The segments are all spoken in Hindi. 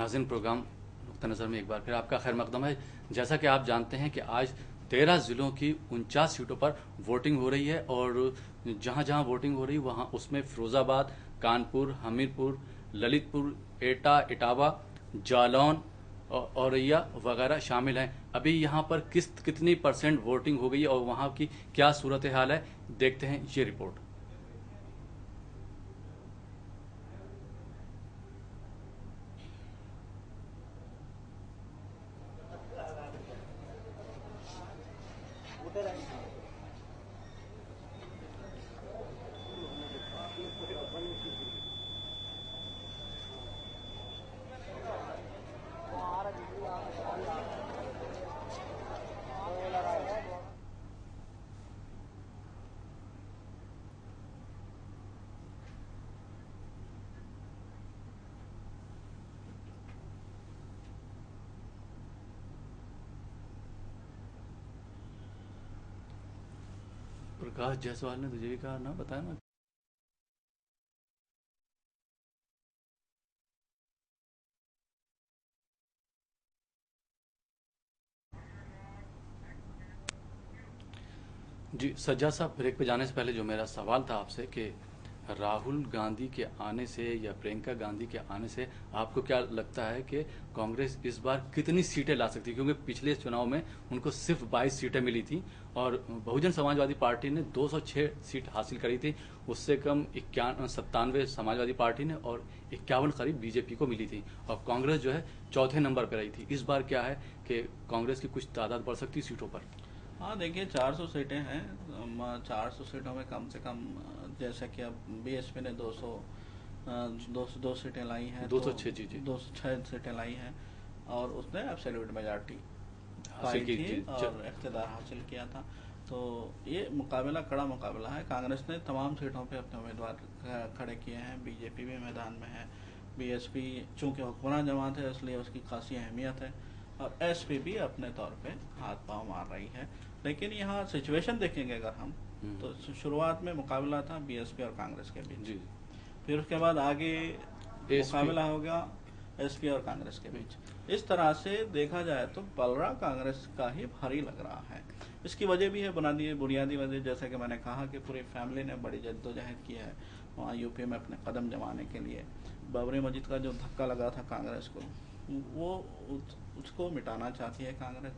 नाज़रीन, प्रोग्राम नुक्ता नज़र में एक बार फिर आपका खैर मकदम है। जैसा कि आप जानते हैं कि आज 13 ज़िलों की 49 सीटों पर वोटिंग हो रही है और जहां जहां वोटिंग हो रही है वहां उसमें फिरोज़ाबाद, कानपुर, हमीरपुर, ललितपुर, एटा, इटावा, जालौन, औरैया वगैरह शामिल हैं। अभी यहां पर कितनी परसेंट वोटिंग हो गई है और वहां की क्या सूरत हाल है, देखते हैं ये रिपोर्ट। प्रकाश जायसवाल ने तुझे भी कहा ना, बताया ना। जी सज्जा साहब, ब्रेक पे जाने से पहले जो मेरा सवाल था आपसे कि राहुल गांधी के आने से या प्रियंका गांधी के आने से आपको क्या लगता है कि कांग्रेस इस बार कितनी सीटें ला सकती है, क्योंकि पिछले चुनाव में उनको सिर्फ 22 सीटें मिली थी और बहुजन समाजवादी पार्टी ने 206 सीट हासिल करी थी। उससे कम 97 समाजवादी पार्टी ने और 51 करीब बीजेपी को मिली थी और कांग्रेस जो है चौथे नंबर पर रही थी। इस बार क्या है कि कांग्रेस की कुछ तादाद बढ़ सकती है सीटों पर? हाँ देखिए, 400 सीटें हैं। 400 सीटों में कम से कम जैसे कि अब बीएसपी ने 202 सीटें लाई हैं, 206, जी जी 206 सीटें लाई हैं और उसने एब्सोल्यूट मेजॉरिटी हासिल पाई की थी और इख्तियार हासिल किया था। तो ये मुकाबला कड़ा मुकाबला है। कांग्रेस ने तमाम सीटों पे अपने उम्मीदवार खड़े किए हैं। बीजेपी भी मैदान में है। बीएसपी चूंकि हुक्मरान जमात है इसलिए उसकी खासी अहमियत है और एसपी भी अपने तौर पे हाथ पांव मार रही है। लेकिन यहाँ सिचुएशन देखेंगे अगर हम, तो शुरुआत में मुकाबला था बीएसपी और कांग्रेस के बीच। जी। फिर उसके बाद आगे एसपी, मुकाबला हो गया एसपी और कांग्रेस के बीच। इस तरह से देखा जाए तो पलड़ा कांग्रेस का ही भारी लग रहा है। इसकी वजह भी है, बुनियादी वजह जैसे कि मैंने कहा कि पूरी फैमिली ने बड़ी जद्दोजहद की है वहाँ यूपी में अपने कदम जमाने के लिए। बाबरी मस्जिद का जो धक्का लगा था कांग्रेस को, वो उसको मिटाना चाहती है कांग्रेस।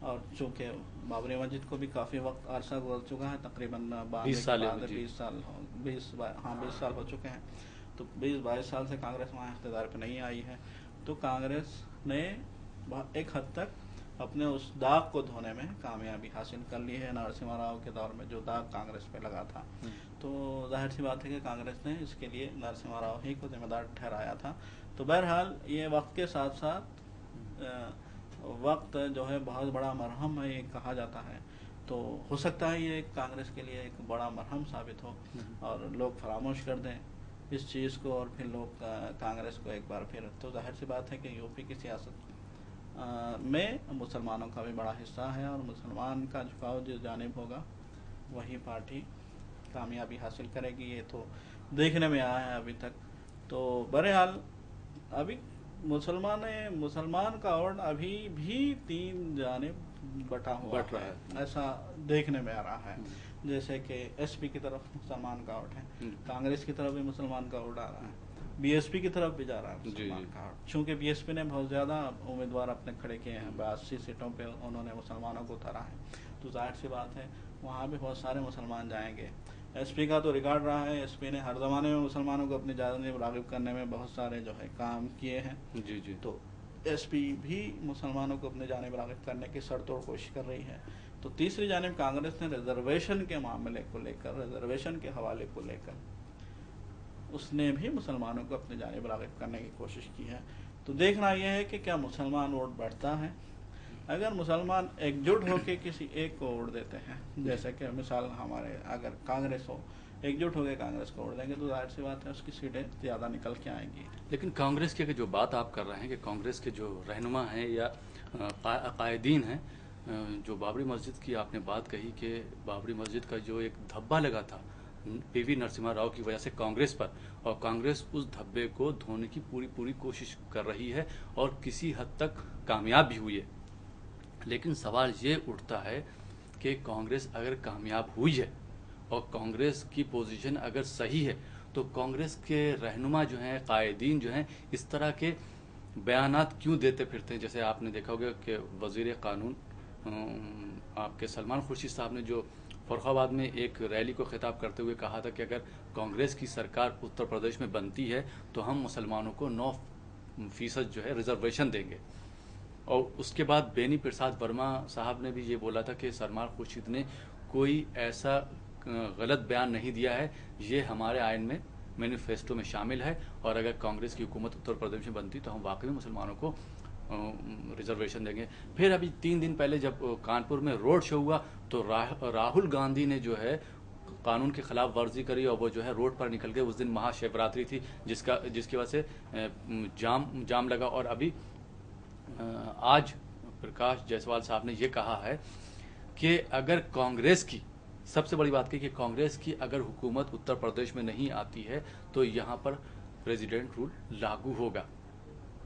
और चूंकि बाबरी मस्जिद को भी काफ़ी वक्त अरसा गुजर चुका है, तकरीबन 20 92 के साल बाद जी। 20 साल 20 साल हो चुके हैं। तो 20-22 साल से कांग्रेस वहाँ इख्तियार पे नहीं आई है। तो कांग्रेस ने एक हद तक अपने उस दाग को धोने में कामयाबी हासिल कर ली है। नरसिम्हा राव के दौर में जो दाग कांग्रेस पे लगा था, तो जाहिर सी बात है कि कांग्रेस ने इसके लिए नरसिम्हा राव ही को जिम्मेदार ठहराया था। तो बहरहाल ये वक्त के साथ साथ वक्त जो है बहुत बड़ा मरहम है ये कहा जाता है। तो हो सकता है ये कांग्रेस के लिए एक बड़ा मरहम साबित हो और लोग फरामोश कर दें इस चीज़ को और फिर लोग कांग्रेस को एक बार फिर। तो जाहिर सी बात है कि यूपी की सियासत में मुसलमानों का भी बड़ा हिस्सा है और मुसलमान का झुकाव जिस जानिब होगा वही पार्टी कामयाबी हासिल करेगी। ये तो देखने में आया है अभी तक। तो बहरहाल अभी मुसलमान का वोट अभी भी 3 जानिब बटा हुआ बट रहा है, है। ऐसा देखने में आ रहा है। जैसे कि एसपी की तरफ मुसलमान का वोट है, कांग्रेस की तरफ भी मुसलमान का वोट आ रहा है, बीएसपी की तरफ भी जा रहा है मुसलमान का वोट। चूंकि बीएसपी ने बहुत ज़्यादा उम्मीदवार अपने खड़े किए हैं, 82 सीटों पे उन्होंने मुसलमानों को उतारा है। तो जाहिर सी बात है वहाँ भी बहुत सारे मुसलमान जाएंगे। एसपी का तो रिकॉर्ड रहा है, एसपी ने हर ज़माने में मुसलमानों को अपनी जानिब राग़िब करने में बहुत सारे जो है काम किए हैं। जी जी। तो एसपी भी मुसलमानों को अपने जानिब राग़िब करने की सरतोड़ कोशिश कर रही है। तो तीसरी जानिब कांग्रेस ने रिजर्वेशन के मामले को लेकर, रिजर्वेशन के हवाले को लेकर उसने भी मुसलमानों को अपने जानिब राग़िब करने की कोशिश की है। तो देखना यह है कि क्या मुसलमान वोट बढ़ता है। अगर मुसलमान एकजुट होकर किसी एक को वोट देते हैं, जैसे कि मिसाल हमारे अगर कांग्रेस हो, एकजुट होकर कांग्रेस को वोट देंगे तो जाहिर सी बात है उसकी सीटें ज़्यादा निकल के आएंगी। लेकिन कांग्रेस की जो बात आप कर रहे हैं कि कांग्रेस के जो रहनुमा हैं या कायदीन हैं, जो बाबरी मस्जिद की आपने बात कही कि बाबरी मस्जिद का जो एक धब्बा लगा था पीवी नरसिम्हा राव की वजह से कांग्रेस पर, और कांग्रेस उस धब्बे को धोने की पूरी पूरी कोशिश कर रही है और किसी हद तक कामयाब भी हुई है। लेकिन सवाल ये उठता है कि कांग्रेस अगर कामयाब हुई है और कांग्रेस की पोजीशन अगर सही है, तो कांग्रेस के रहनुमा जो हैं, कायदीन जो हैं, इस तरह के बयानात क्यों देते फिरते हैं? जैसे आपने देखा होगा कि वजीर कानून आपके सलमान खुर्शीद साहब ने जो फरुखाबाद में एक रैली को खिताब करते हुए कहा था कि अगर कांग्रेस की सरकार उत्तर प्रदेश में बनती है तो हम मुसलमानों को 9% जो है रिजर्वेशन देंगे। और उसके बाद बेनी प्रसाद वर्मा साहब ने भी ये बोला था कि सलमान खुर्शीद ने कोई ऐसा गलत बयान नहीं दिया है, ये हमारे आइन में मैनिफेस्टो में शामिल है, और अगर कांग्रेस की हुकूमत उत्तर प्रदेश में बनती तो हम वाकई में मुसलमानों को रिजर्वेशन देंगे। फिर अभी 3 दिन पहले जब कानपुर में रोड शो हुआ तो राहुल गांधी ने जो है कानून की खिलाफ वर्जी करी और वो जो है रोड पर निकल गए। उस दिन महाशिवरात्रि थी जिसकी वजह से जाम लगा। और अभी आज प्रकाश जायसवाल साहब ने ये कहा है कि अगर कांग्रेस की, सबसे बड़ी बात की कि कांग्रेस की अगर हुकूमत उत्तर प्रदेश में नहीं आती है तो यहाँ पर प्रेसिडेंट रूल लागू होगा।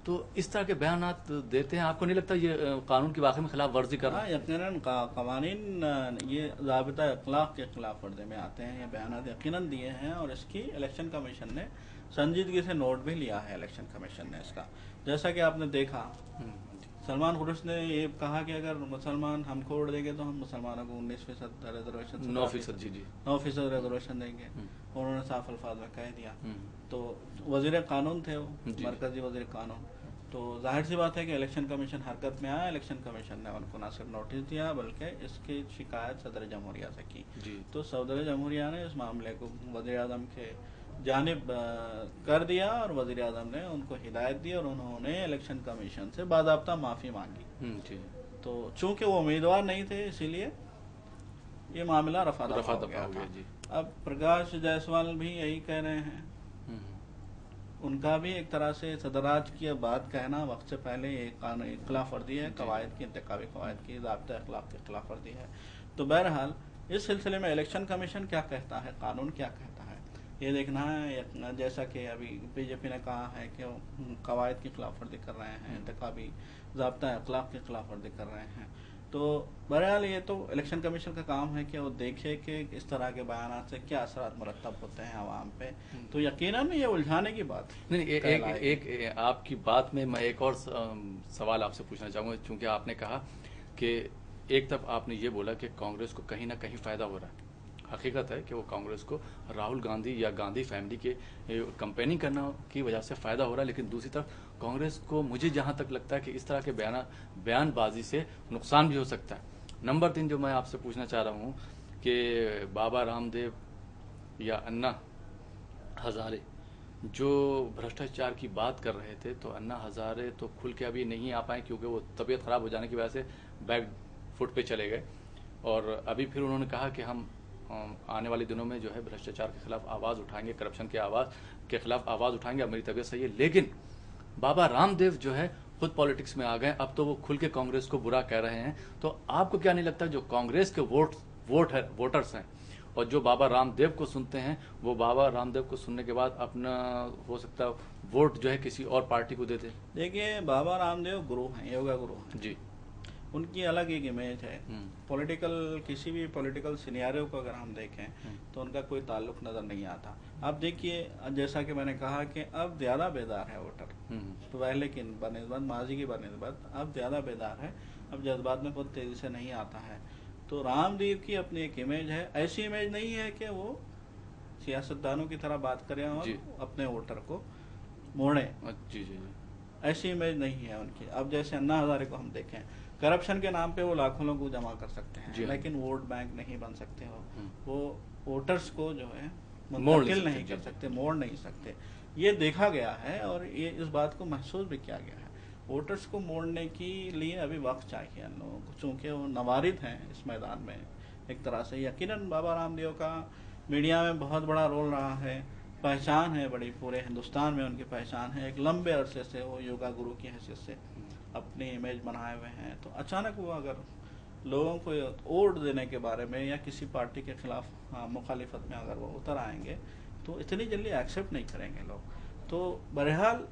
तो इस तरह के बयानात देते हैं, आपको नहीं लगता ये कानून की वाकई में खिलाफ वर्जी कर रहा है? यकीनन कवानीन ये ज़ाबिता अखलाक के खिलाफ वर्जी में आते हैं। ये बयानात यकीनन दिए हैं और इसकी इलेक्शन कमीशन ने संजीदगी से नोट भी लिया है। इलेक्शन कमीशन ने इसका, जैसा कि आपने देखा, सलमान खुर्शीद ने ये कहा कि अगर मुसलमान हमको वोट देंगे तो हम मुसलमानों को 19% रिजर्वेशन, 9% जी 9% रिजर्वेशन देंगे। उन्होंने साफ अल्फाज में कह दिया। तो वजीर कानून थे वो, मरकजी वजीर कानून। तो जाहिर सी बात है कि इलेक्शन कमीशन हरकत में आया। इलेक्शन कमीशन ने उनको ना सिर्फ नोटिस दिया बल्कि इसकी शिकायत सदर जमहूरिया से की। तो सदर जमहूरिया ने इस मामले को वज़ीर आज़म के जानिब कर दिया और वज़ीर आज़म ने उनको हिदायत दी और उन्होंने इलेक्शन कमीशन से बाज़ाब्ता माफ़ी मांगी। तो चूंकि वो उम्मीदवार नहीं थे इसीलिए ये मामला रफा दफा हो गया था। अब प्रकाश जायसवाल भी यही कह रहे हैं। उनका भी एक तरह से सदराज की बात कहना वक्त से पहले ये कानून खिलाफ वर्जी है, कवायद की, इंतखाबी कवायद की, ज़ाब्ता अखलाक के खिलाफ वर्जी है। तो बहरहाल इस सिलसिले में इलेक्शन कमीशन क्या कहता है, कानून क्या कहता है, ये देखना है। जैसा कि अभी बीजेपी ने कहा है कि वो कवायद की खिलाफ वर्जी कर रहे हैं, इंतखाबी ज़ाब्ता अखलाक के खिलाफ वर्जी कर रहे हैं। तो बहरहाल ये तो इलेक्शन कमीशन का काम है कि वो देखे कि इस तरह के बयान से क्या असरात मुरतब होते हैं आवाम पे। तो यकीनन ये उलझाने की बात नहीं। एक आपकी बात में मैं एक और सवाल आपसे पूछना चाहूँगा, चूँकि आपने कहा कि एक तरफ आपने ये बोला कि कांग्रेस को कहीं ना कहीं फ़ायदा हो रहा है। हकीकत है कि वो कांग्रेस को राहुल गांधी या गांधी फैमिली के कंपेनिंग करने की वजह से फ़ायदा हो रहा है, लेकिन दूसरी तरफ कांग्रेस को मुझे जहां तक लगता है कि इस तरह के बयानबाजी से नुकसान भी हो सकता है। नंबर 3 जो मैं आपसे पूछना चाह रहा हूं कि बाबा रामदेव या अन्ना हजारे जो भ्रष्टाचार की बात कर रहे थे, तो अन्ना हजारे तो खुल के अभी नहीं आ पाए क्योंकि वो तबीयत खराब हो जाने की वजह से बैक फुट पे चले गए। और अभी फिर उन्होंने कहा कि हम आने वाले दिनों में जो है भ्रष्टाचार के खिलाफ आवाज़ उठाएंगे, करप्शन के खिलाफ आवाज़ उठाएंगे। अब मेरी तबीयत सही है। लेकिन बाबा रामदेव जो है खुद पॉलिटिक्स में आ गए, अब तो वो खुल के कांग्रेस को बुरा कह रहे हैं। तो आपको क्या नहीं लगता जो कांग्रेस के वोटर्स हैं और जो बाबा रामदेव को सुनते हैं, वो बाबा रामदेव को सुनने के बाद अपना हो सकता है वोट जो है किसी और पार्टी को देते? देखिए, बाबा रामदेव गुरु हैं, योगा गुरु हैं जी। उनकी अलग एक इमेज है। पॉलिटिकल, किसी भी पॉलिटिकल सिनेरियो को अगर हम देखें तो उनका कोई ताल्लुक नजर नहीं आता। अब देखिए, जैसा कि मैंने कहा कि अब ज्यादा बेदार है वोटर, तो पहले की बनस्बत, माजी की बनस्बत अब ज्यादा बेदार है। अब जज्बात में बहुत तेजी से नहीं आता है। तो रामदेव की अपनी एक इमेज है। ऐसी इमेज नहीं है कि वो सियासतदानों की तरह बात करें और अपने वोटर को मोड़े। जी जी। ऐसी इमेज नहीं है उनकी। अब जैसे अन्ना हजारे को हम देखें, करप्शन के नाम पे वो लाखों लोगों को जमा कर सकते हैं, लेकिन वोट बैंक नहीं बन सकते हो। वो वोटर्स को जो है मुंतकिल नहीं कर सकते, मोड़ नहीं सकते। ये देखा गया है और ये इस बात को महसूस भी किया गया है। वोटर्स को मोड़ने के लिए अभी वक्त चाहिए उन लोगों को, चूंकि वो नवारिद हैं इस मैदान में एक तरह से। यकीनन बाबा रामदेव का मीडिया में बहुत बड़ा रोल रहा है, पहचान है बड़ी, पूरे हिंदुस्तान में उनकी पहचान है। एक लंबे अरसे से वो योगा गुरु की हैसियत से अपनी इमेज बनाए हुए हैं। तो अचानक वो अगर लोगों को वोट देने के बारे में या किसी पार्टी के खिलाफ मुखालिफत में अगर वो उतर आएंगे तो इतनी जल्दी एक्सेप्ट नहीं करेंगे लोग। तो बहरहाल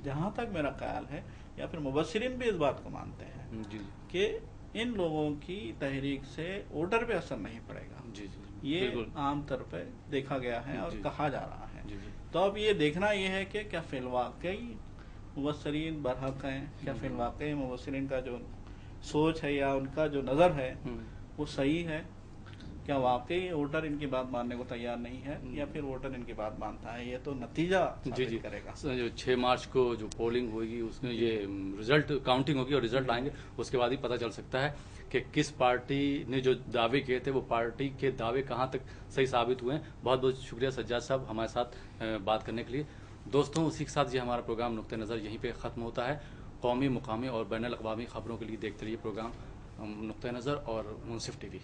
जहाँ तक मेरा ख्याल है, या फिर मुबस्सिरीन भी इस बात को मानते हैं जी कि इन लोगों की तहरीक से वोटर पे असर नहीं पड़ेगा। जी जी ये बिल्कुल आमतौर पे देखा गया है और जी कहा जा रहा है। जी जी तो अब ये देखना ये है कि क्या फिलवाकई मुबस्सिरीन बरहक हैं, क्या फिलवाकई मुबस्सिरीन का जो सोच है या उनका जो नज़र है वो सही है, क्या वाकई वोटर इनकी बात मानने को तैयार नहीं है या फिर वोटर इनकी बात मानता है, ये तो नतीजा जी जी साबित करेगा। जो 6 मार्च को जो पोलिंग होगी उसमें ये रिजल्ट काउंटिंग होगी और रिजल्ट आएंगे, उसके बाद ही पता चल सकता है कि किस पार्टी ने जो दावे किए थे वो पार्टी के दावे कहाँ तक सही साबित हुए हैं। बहुत बहुत शुक्रिया सज्जाद साहब हमारे साथ बात करने के लिए। दोस्तों, उसी के साथ ये हमारा प्रोग्राम नुक्ते नज़र यहीं पे ख़त्म होता है। कौमी, मुकामी और बैनुल अक़वामी खबरों के लिए देखते रहिए प्रोग्राम नुक्ते नज़र और मुंसिफ टीवी।